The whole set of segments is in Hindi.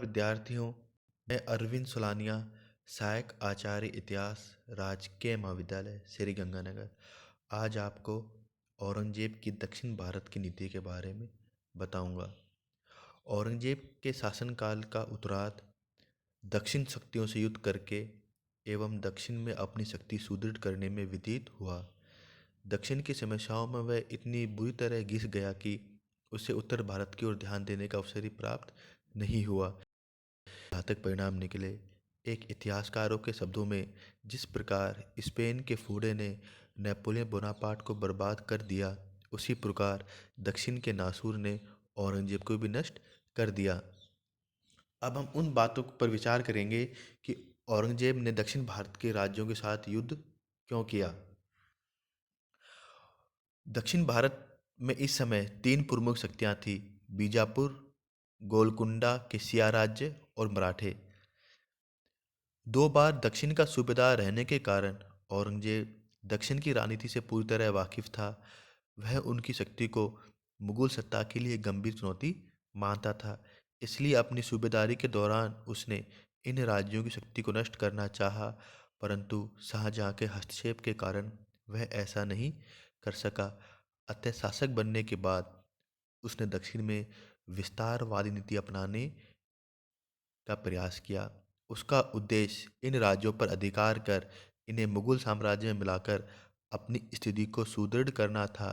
विद्यार्थियों, मैं अरविंद सुलानिया, सहायक आचार्य इतिहास, राजकीय महाविद्यालय श्री गंगानगर, आज आपको औरंगजेब की दक्षिण भारत की नीति के बारे में बताऊंगा। औरंगजेब के शासनकाल का उत्तरार्ध दक्षिण शक्तियों से युद्ध करके एवं दक्षिण में अपनी शक्ति सुदृढ़ करने में व्यतीत हुआ। दक्षिण की समस्याओं में वह इतनी बुरी तरह घिस गया कि उसे उत्तर भारत की ओर ध्यान देने का अवसर ही प्राप्त नहीं हुआ। घातक परिणाम निकले। एक इतिहासकारों के शब्दों में, जिस प्रकार स्पेन के फूडे ने नेपोलियन बोनापार्ट को बर्बाद कर दिया, उसी प्रकार दक्षिण के नासूर ने औरंगजेब को भी नष्ट कर दिया। अब हम उन बातों पर विचार करेंगे कि औरंगजेब ने दक्षिण भारत के राज्यों के साथ युद्ध क्यों किया। दक्षिण भारत में इस समय तीन प्रमुख शक्तियां थीं: बीजापुर, गोलकुंडा के सिया राज्य और मराठे। दो बार दक्षिण का सूबेदार रहने के कारण औरंगजेब दक्षिण की राजनीति से पूरी तरह वाकिफ था। वह उनकी शक्ति को मुगल सत्ता के लिए गंभीर चुनौती मानता था। इसलिए अपनी सूबेदारी के दौरान उसने इन राज्यों की शक्ति को नष्ट करना चाहा, परंतु शाहजहां के हस्तक्षेप के कारण वह ऐसा नहीं कर सका। अतः शासक बनने के बाद उसने दक्षिण में विस्तारवादी नीति अपनाने का प्रयास किया। उसका उद्देश्य इन राज्यों पर अधिकार कर इन्हें मुगल साम्राज्य में मिलाकर अपनी स्थिति को सुदृढ़ करना था।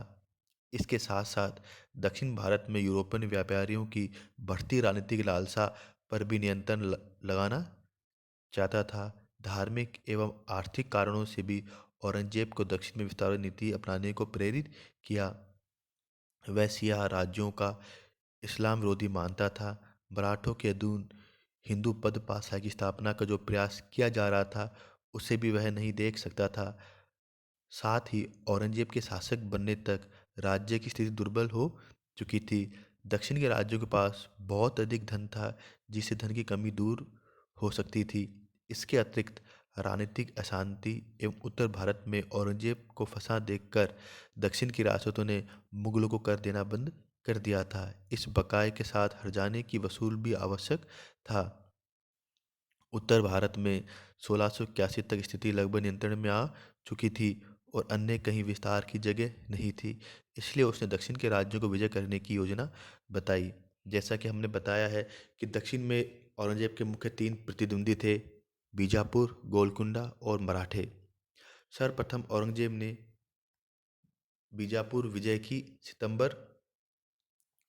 इसके साथ साथ दक्षिण भारत में यूरोपियन व्यापारियों की बढ़ती राजनीतिक लालसा पर भी नियंत्रण लगाना चाहता था। धार्मिक एवं आर्थिक कारणों से भी औरंगजेब को दक्षिण में विस्तार नीति अपनाने को प्रेरित किया। वह सिया राज्यों का इस्लाम विरोधी मानता था। मराठों के अधीन हिंदू पद पासा की स्थापना का जो प्रयास किया जा रहा था, उसे भी वह नहीं देख सकता था। साथ ही औरंगजेब के शासक बनने तक राज्य की स्थिति दुर्बल हो चुकी थी। दक्षिण के राज्यों के पास बहुत अधिक धन था, जिससे धन की कमी दूर हो सकती थी। इसके अतिरिक्त राजनीतिक अशांति एवं उत्तर भारत में औरंगजेब को फंसा देखकर दक्षिण की रियासतों ने मुगलों को कर देना बंद कर दिया था। इस बकाये के साथ हर्जाने की वसूल भी आवश्यक था। उत्तर भारत में 1681 तक स्थिति लगभग नियंत्रण में आ चुकी थी और अन्य कहीं विस्तार की जगह नहीं थी। इसलिए उसने दक्षिण के राज्यों को विजय करने की योजना बताई। जैसा कि हमने बताया है कि दक्षिण में औरंगजेब के मुख्य तीन प्रतिद्वंदी थे: बीजापुर, गोलकुंडा और मराठे। सर्वप्रथम औरंगजेब ने बीजापुर विजय की सितंबर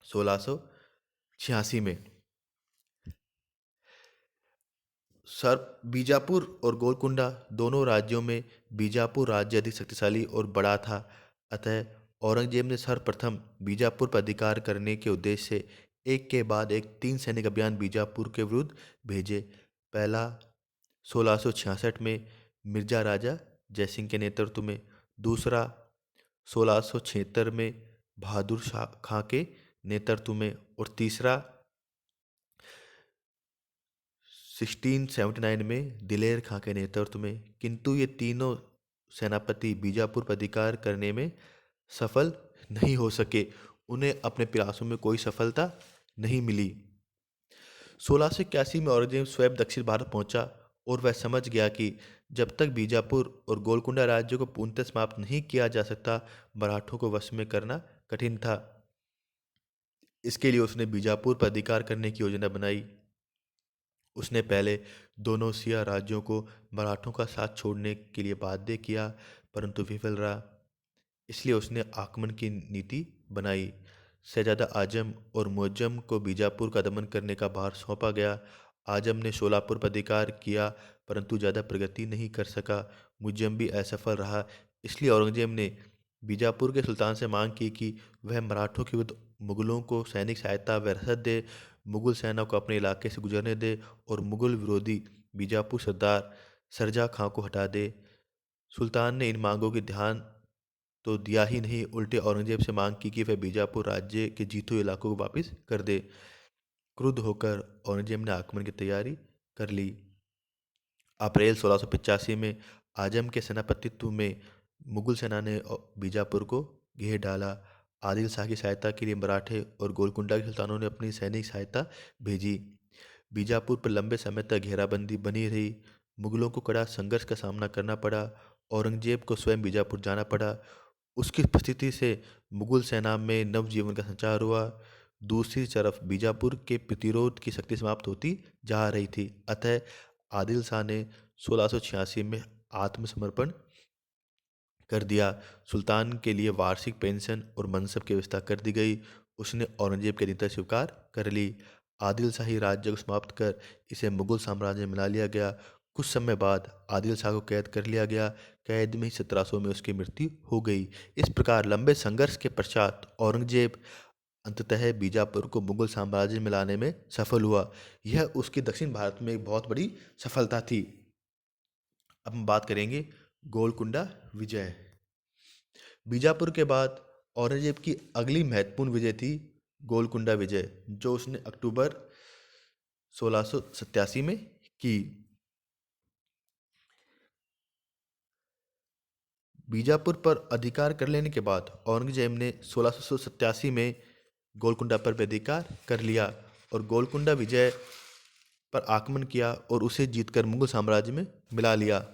1686 में। सर बीजापुर और गोलकुंडा दोनों राज्यों में बीजापुर राज्य अधिक शक्तिशाली और बड़ा था। अतः औरंगजेब ने सर्वप्रथम बीजापुर पर अधिकार करने के उद्देश्य से एक के बाद एक 3 सैनिक अभियान बीजापुर के विरुद्ध भेजे। पहला 1666 में मिर्जा राजा जयसिंह के नेतृत्व में, दूसरा 1676 में बहादुर शाह खां के नेतृत्व में और तीसरा 1679 में दिलेर खां के नेतृत्व में। किंतु ये तीनों सेनापति बीजापुर पर अधिकार करने में सफल नहीं हो सके। उन्हें अपने प्रयासों में कोई सफलता नहीं मिली। 1681 में औरंगजेब स्वयं दक्षिण भारत पहुंचा और वह समझ गया कि जब तक बीजापुर और गोलकुंडा राज्यों को पूर्णतः समाप्त नहीं किया जा सकता, मराठों को वश में करना कठिन था। इसके लिए उसने बीजापुर पर अधिकार करने की योजना बनाई। उसने पहले दोनों सिया राज्यों को मराठों का साथ छोड़ने के लिए बाध्य किया, परंतु विफल रहा। इसलिए उसने आक्रमण की नीति बनाई। शहजादा आजम और मुअज्जम को बीजापुर का दमन करने का भार सौंपा गया। आजम ने शोलापुर पर अधिकार किया, परंतु ज़्यादा प्रगति नहीं कर सका। मुअज्जम भी असफल रहा। इसलिए औरंगजेब ने बीजापुर के सुल्तान से मांग की कि वह मराठों के विरुद्ध मुगलों को सैनिक सहायता व रसद दे, मुगल सेना को अपने इलाके से गुजरने दे और मुगल विरोधी बीजापुर सरदार सरजा खां को हटा दे। सुल्तान ने इन मांगों की ध्यान तो दिया ही नहीं, उल्टे औरंगजेब से मांग की कि वह बीजापुर राज्य के जीते हुए इलाकों को वापस कर दे। क्रुद्ध होकर औरंगजेब ने आक्रमण की तैयारी कर ली। अप्रैल 1685 में आजम के सेनापतित्व में मुगल सेना ने बीजापुर को घेर डाला। आदिल शाह की सहायता के लिए मराठे और गोलकुंडा के सुल्तानों ने अपनी सैनिक सहायता भेजी। बीजापुर पर लंबे समय तक घेराबंदी बनी रही। मुगलों को कड़ा संघर्ष का सामना करना पड़ा। औरंगजेब को स्वयं बीजापुर जाना पड़ा। उसकी उपस्थिति से मुगल सेना में नवजीवन का संचार हुआ। दूसरी तरफ बीजापुर के प्रतिरोध की शक्ति समाप्त होती जा रही थी। अतः आदिल शाह ने 1686 में आत्मसमर्पण कर दिया। सुल्तान के लिए वार्षिक पेंशन और मनसब की व्यवस्था कर दी गई। उसने औरंगजेब की अधीनता स्वीकार कर ली। आदिल शाही राज्य को समाप्त कर इसे मुगल साम्राज्य में मिला लिया गया। कुछ समय बाद आदिल शाह को कैद कर लिया गया। कैद में ही 1700 में उसकी मृत्यु हो गई। इस प्रकार लंबे संघर्ष के पश्चात औरंगजेब अंततः बीजापुर को मुगल साम्राज्य में लाने में सफल हुआ। यह उसकी दक्षिण भारत में एक बहुत बड़ी सफलता थी। अब हम बात करेंगे गोलकुंडा विजय। बीजापुर के बाद औरंगजेब की अगली महत्वपूर्ण विजय थी गोलकुंडा विजय, जो उसने अक्टूबर 1687 में की। बीजापुर पर अधिकार कर लेने के बाद औरंगजेब ने 1687 में गोलकुंडा पर भी अधिकार कर लिया और गोलकुंडा विजय पर आक्रमण किया और उसे जीतकर मुगल साम्राज्य में मिला लिया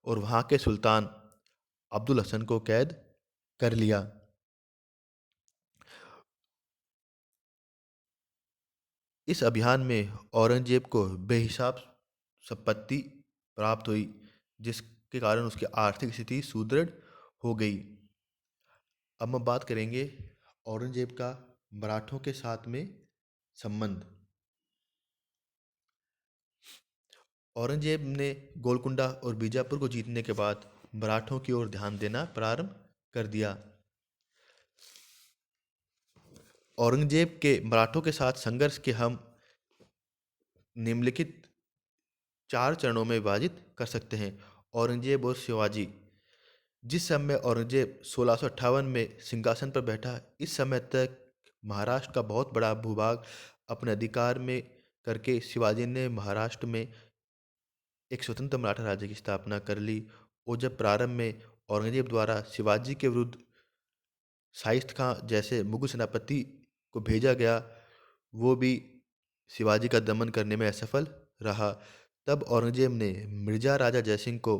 और वहाँ के सुल्तान अब्दुल हसन को कैद कर लिया। इस अभियान में औरंगजेब को बेहिसाब संपत्ति प्राप्त हुई, जिसके कारण उसकी आर्थिक स्थिति सुदृढ़ हो गई। अब हम बात करेंगे औरंगजेब का मराठों के साथ में संबंध। औरंगजेब ने गोलकुंडा और बीजापुर को जीतने के बाद मराठों की ओर ध्यान देना प्रारंभ कर दिया। औरंगजेब के मराठों के साथ संघर्ष के हम निम्नलिखित 4 चरणों में विभाजित कर सकते हैं। औरंगजेब और शिवाजी। जिस समय औरंगजेब 1658 में सिंहासन पर बैठा, इस समय तक महाराष्ट्र का बहुत बड़ा भूभाग अपने अधिकार में करके शिवाजी ने महाराष्ट्र में एक स्वतंत्र मराठा राज्य की स्थापना कर ली। और जब प्रारंभ में औरंगजेब द्वारा शिवाजी के विरुद्ध शाइस्त खां जैसे मुगल सेनापति को भेजा गया, वो भी शिवाजी का दमन करने में असफल रहा। तब औरंगजेब ने मिर्जा राजा जयसिंह को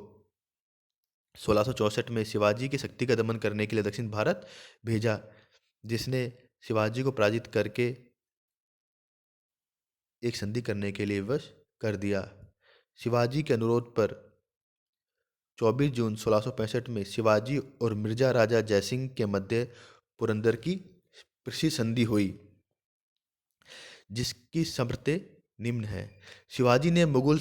1664 में शिवाजी की शक्ति का दमन करने के लिए दक्षिण भारत भेजा, जिसने शिवाजी को पराजित करके एक संधि करने के लिए विवश कर दिया। शिवाजी के अनुरोध पर 24 जून 1665 में शिवाजी और मिर्जा राजा जयसिंह के मध्य पुरंदर की कृषि संधि हुई, जिसकी शर्तें निम्न है। शिवाजी ने मुगल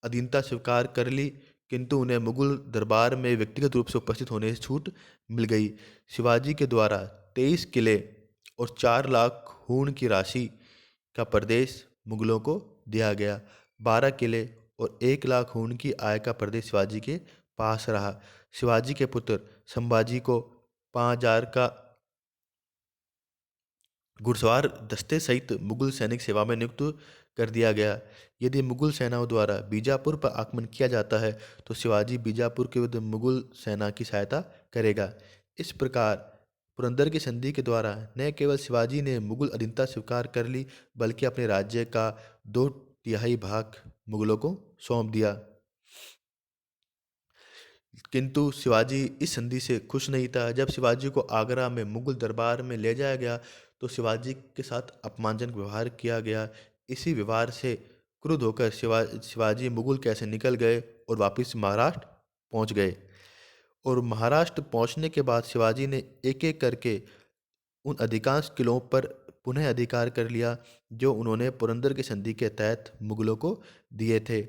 अधीनता स्वीकार कर ली, किंतु उन्हें मुगल दरबार में व्यक्तिगत रूप से उपस्थित होने से छूट मिल गई। शिवाजी के द्वारा 23 किले और 4 लाख हूण की राशि का प्रदेश मुगलों को दिया गया। 12 किले और 1 लाख हूण की आय का प्रदेश शिवाजी के पास रहा। शिवाजी के पुत्र संभाजी को 5000 का घुड़सवार दस्ते सहित मुगल सैनिक सेवा में नियुक्त कर दिया गया। यदि मुगल सेनाओं द्वारा बीजापुर पर आक्रमण किया जाता है तो शिवाजी बीजापुर के विरुद्ध मुगल सेना की सहायता करेगा। इस प्रकार पुरंदर की संधि के द्वारा न केवल शिवाजी ने मुगल अधीनता स्वीकार कर ली, बल्कि अपने राज्य का 2/3 भाग मुगलों को सौंप दिया। किंतु शिवाजी इस संधि से खुश नहीं था। जब शिवाजी को आगरा में मुगल दरबार में ले जाया गया तो शिवाजी के साथ अपमानजनक व्यवहार किया गया। इसी व्यवहार से क्रुद्ध होकर शिवाजी मुगल कैसे निकल गए और वापस महाराष्ट्र पहुंच गए। और महाराष्ट्र पहुंचने के बाद शिवाजी ने एक एक करके उन अधिकांश किलों पर पुनः अधिकार कर लिया जो उन्होंने पुरंदर की संधि के तहत मुगलों को दिए थे।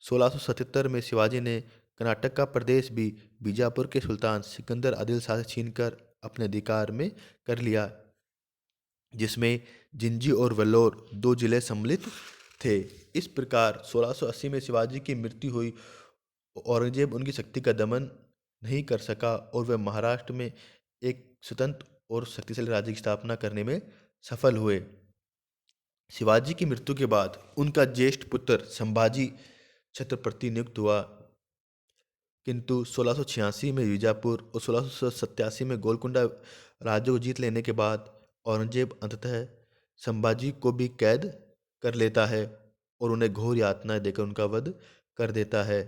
1677 में शिवाजी ने कर्नाटक का प्रदेश भी बीजापुर के सुल्तान सिकंदर आदिल शाह से छीनकर अपने अधिकार में कर लिया, जिसमें जिंजी और वेल्लोर 2 जिले सम्मिलित थे। इस प्रकार 1680 में शिवाजी की मृत्यु हुई। औरंगजेब उनकी शक्ति का दमन नहीं कर सका और वे महाराष्ट्र में एक स्वतंत्र और शक्तिशाली राज्य की स्थापना करने में सफल हुए। शिवाजी की मृत्यु के बाद उनका ज्येष्ठ पुत्र संभाजी छत्रपति नियुक्त हुआ, किंतु 1686 में बीजापुर और 1687 में गोलकुंडा राज्य को जीत लेने के बाद औरंगजेब अंततः संभाजी को भी कैद कर लेता है और उन्हें घोर यातनाएं देकर उनका वध कर देता है।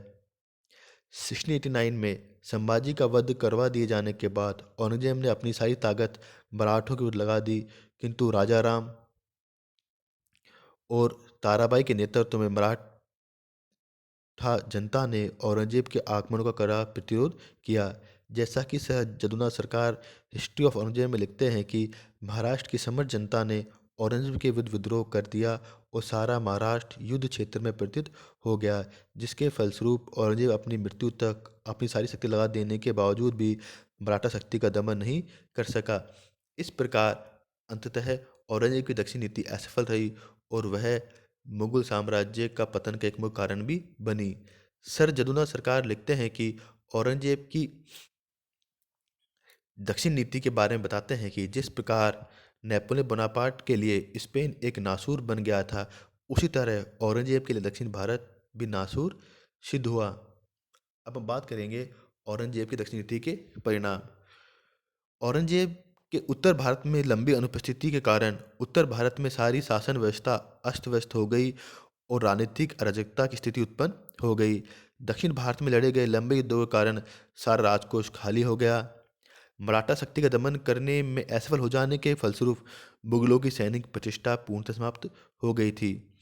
1689 में संभाजी का वध करवा दिए जाने के बाद औरंगजेब ने अपनी सारी ताकत मराठों के विरुद्ध लगा दी, किंतु राजा राम और ताराबाई के नेतृत्व में मराठा जनता ने औरंगजेब के आक्रमण का कड़ा प्रतिरोध किया। जैसा कि सर जदुनाथ सरकार हिस्ट्री ऑफ औरंगजेब में लिखते हैं कि महाराष्ट्र की समस्त जनता ने औरंगजेब के विरुद्ध विद्रोह कर दिया और सारा महाराष्ट्र युद्ध क्षेत्र में प्रतित हो गया, जिसके फलस्वरूप औरंगजेब अपनी मृत्यु तक अपनी सारी शक्ति लगा देने के बावजूद भी मराठा शक्ति का दमन नहीं कर सका। इस प्रकार अंततः औरंगजेब की दक्षिण नीति असफल रही और वह मुगल साम्राज्य का पतन का एक मुख्य कारण भी बनी। सर जदुनाथ सरकार लिखते हैं कि औरंगजेब की दक्षिण नीति के बारे में बताते हैं कि जिस प्रकार नेपोलियन बोनापार्ट के लिए स्पेन एक नासूर बन गया था, उसी तरह औरंगजेब के लिए दक्षिण भारत भी नासूर सिद्ध हुआ। अब हम बात करेंगे औरंगजेब की दक्षिण नीति के परिणाम। औरंगजेब के उत्तर भारत में लंबी अनुपस्थिति के कारण उत्तर भारत में सारी शासन व्यवस्था अस्त व्यस्त हो गई और राजनीतिक अराजकता की स्थिति उत्पन्न हो गई। दक्षिण भारत में लड़े गए लंबे युद्धों के कारण सारा राजकोष खाली हो गया। मराठा शक्ति का दमन करने में असफल हो जाने के फलस्वरूप मुगलों की सैनिक प्रतिष्ठा पूर्णतः समाप्त हो गई थी।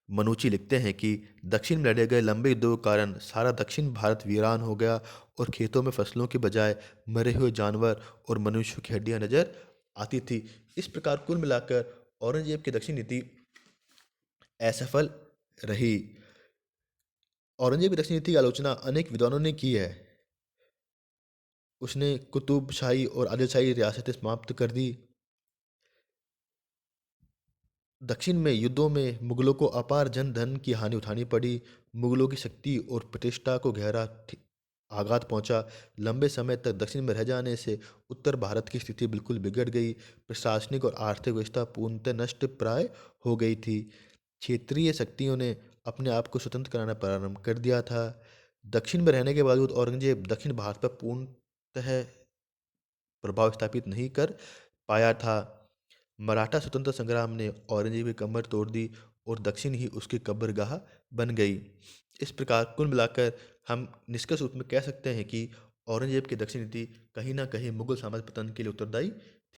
मनुची लिखते हैं कि दक्षिण में लड़े गए लंबे युद्धों के कारण सारा दक्षिण भारत वीरान हो गया और खेतों में फसलों के बजाय मरे हुए जानवर और मनुष्यों की हड्डियां नजर आती थी। इस प्रकार कुल मिलाकर औरंगजेब की दक्षिण नीति असफल रही। औरंगजेब की दक्षिण नीति की आलोचना अनेक विद्वानों ने की है। उसने कुतुबशाही और आदिलशाही रियासतें समाप्त कर दी। दक्षिण में युद्धों में मुगलों को अपार जन धन की हानि उठानी पड़ी। मुगलों की शक्ति और प्रतिष्ठा को गहरा आघात पहुंचा। लंबे समय तक दक्षिण में रह जाने से उत्तर भारत की स्थिति बिल्कुल बिगड़ गई। प्रशासनिक और आर्थिक व्यवस्था पूर्णतः नष्ट प्राय हो गई थी। क्षेत्रीय शक्तियों ने अपने आप को स्वतंत्र कराना प्रारंभ कर दिया था। दक्षिण में रहने के बावजूद औरंगजेब दक्षिण भारत पर पूर्णतः प्रभाव स्थापित नहीं कर पाया था। मराठा स्वतंत्र संग्राम ने औरंगजेब की कमर तोड़ दी और दक्षिण ही उसकी कब्रगाह बन गई। इस प्रकार कुल मिलाकर हम निष्कर्ष रूप में कह सकते हैं कि औरंगजेब की दक्षिण नीति कहीं ना कहीं मुगल साम्राज्य पतन के लिए उत्तरदायी